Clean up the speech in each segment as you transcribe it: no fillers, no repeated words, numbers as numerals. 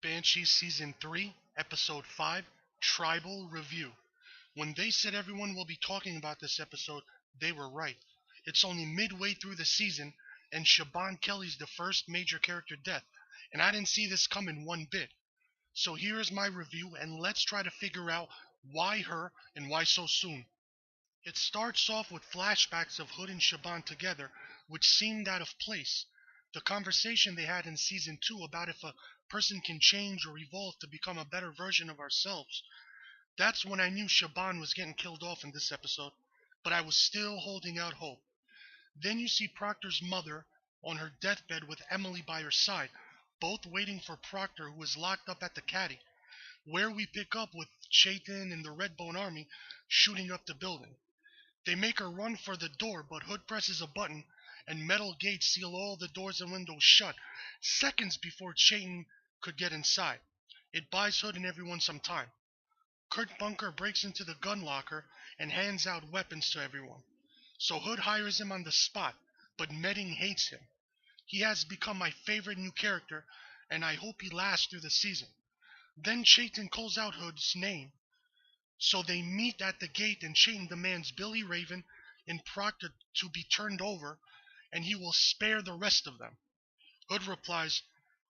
Banshee Season 3, Episode 5, Tribal Review. When they said everyone will be talking about this episode, they were right. It's only midway through the season, and Siobhan Kelly's the first major character death, and I didn't see this coming one bit. So here is my review, and let's try to figure out why her and why so soon. It starts off with flashbacks of Hood and Siobhan together, which seemed out of place. The conversation they had in season 2 about if a person can change or evolve to become a better version of ourselves. That's when I knew Siobhan was getting killed off in this episode, but I was still holding out hope. Then you see Proctor's mother on her deathbed with Emily by her side, both waiting for Proctor, who is locked up at the caddy, where we pick up with Chaitin and the Redbone Army shooting up the building. They make her run for the door, but Hood presses a button and metal gates seal all the doors and windows shut, seconds before Chaitin could get inside. It buys Hood and everyone some time. Kurt Bunker breaks into the gun locker and hands out weapons to everyone. So Hood hires him on the spot, but Medding hates him. He has become my favorite new character, and I hope he lasts through the season. Then Chaitin calls out Hood's name, so they meet at the gate and Chaitin demands Billy Raven and Proctor to be turned over, and he will spare the rest of them. Hood replies,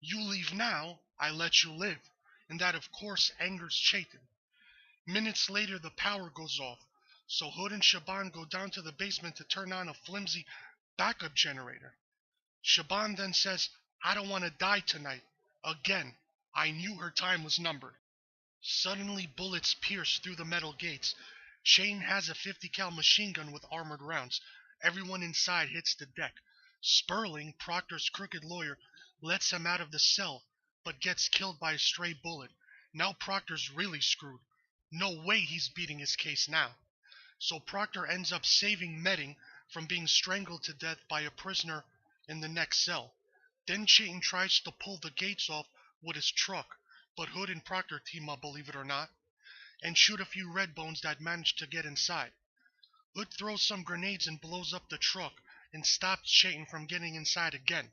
"You leave now, I let you live," and that of course angers Chaitin. Minutes later the power goes off, so Hood and Siobhan go down to the basement to turn on a flimsy backup generator. Siobhan then says, "I don't want to die tonight." Again, I knew her time was numbered. Suddenly bullets pierce through the metal gates. Shane has a 50 cal machine gun with armored rounds. Everyone inside hits the deck. Sperling, Proctor's crooked lawyer, lets him out of the cell, but gets killed by a stray bullet. Now Proctor's really screwed. No way he's beating his case now. So Proctor ends up saving Medding from being strangled to death by a prisoner in the next cell. Then Chaitin tries to pull the gates off with his truck, but Hood and Proctor team up, believe it or not, and shoot a few Redbones that manage to get inside. Hood throws some grenades and blows up the truck and stops Chaitin from getting inside again.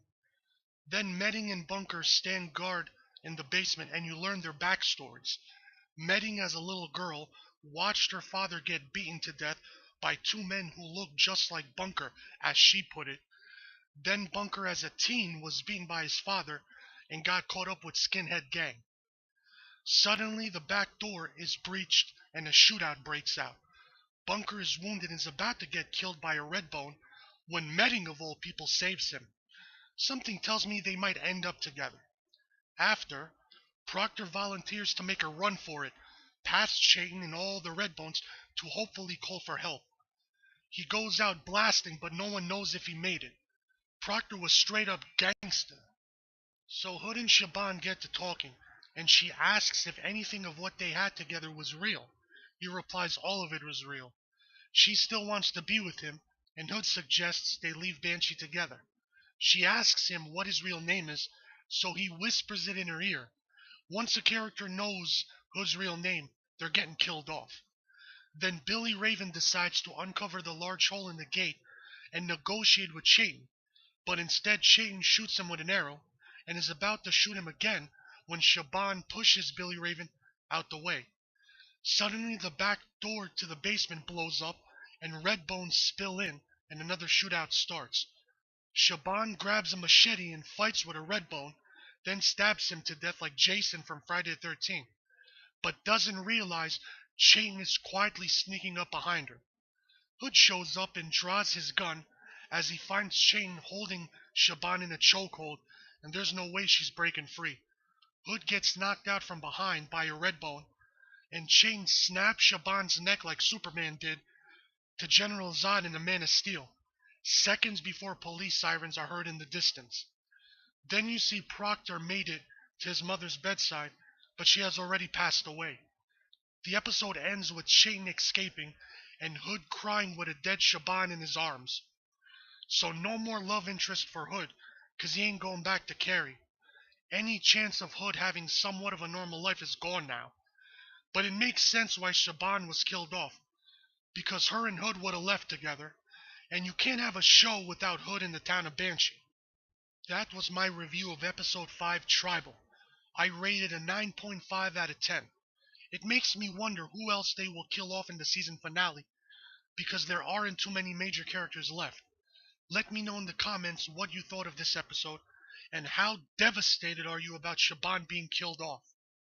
Then Medding and Bunker stand guard in the basement and you learn their backstories. Medding, as a little girl, watched her father get beaten to death by two men who looked just like Bunker, as she put it. Then Bunker, as a teen, was beaten by his father and got caught up with Skinhead Gang. Suddenly, the back door is breached and a shootout breaks out. Bunker is wounded and is about to get killed by a Redbone when Medding, of all people, saves him. Something tells me they might end up together. After, Proctor volunteers to make a run for it, past Chaitin and all the Redbones to hopefully call for help. He goes out blasting, but no one knows if he made it. Proctor was straight up gangsta. So Hood and Siobhan get to talking, and she asks if anything of what they had together was real. He replies all of it was real. She still wants to be with him, and Hood suggests they leave Banshee together. She asks him what his real name is, so he whispers it in her ear. Once a character knows Hood's real name, they're getting killed off. Then Billy Raven decides to uncover the large hole in the gate and negotiate with Chaitin, but instead Chaitin shoots him with an arrow and is about to shoot him again when Siobhan pushes Billy Raven out the way. Suddenly the back door to the basement blows up and Redbones spill in and another shootout starts. Siobhan grabs a machete and fights with a Redbone, then stabs him to death like Jason from Friday the 13th, but doesn't realize Chaitin is quietly sneaking up behind her. Hood shows up and draws his gun as he finds Chaitin holding Siobhan in a chokehold, and there's no way she's breaking free. Hood gets knocked out from behind by a Redbone, and Chaitin snaps Siobhan's neck like Superman did to General Zod in the Man of Steel, seconds before police sirens are heard in the distance. Then you see Proctor made it to his mother's bedside, but she has already passed away. The episode ends with Chaitin escaping and Hood crying with a dead Siobhan in his arms. So no more love interest for Hood, cause he ain't going back to Carrie. Any chance of Hood having somewhat of a normal life is gone now. But it makes sense why Siobhan was killed off, because her and Hood would have left together, and you can't have a show without Hood in the town of Banshee. That was my review of episode 5, Tribal. I rated a 9.5 out of 10. It makes me wonder who else they will kill off in the season finale, because there aren't too many major characters left. Let me know in the comments what you thought of this episode, and how devastated are you about Shaban being killed off.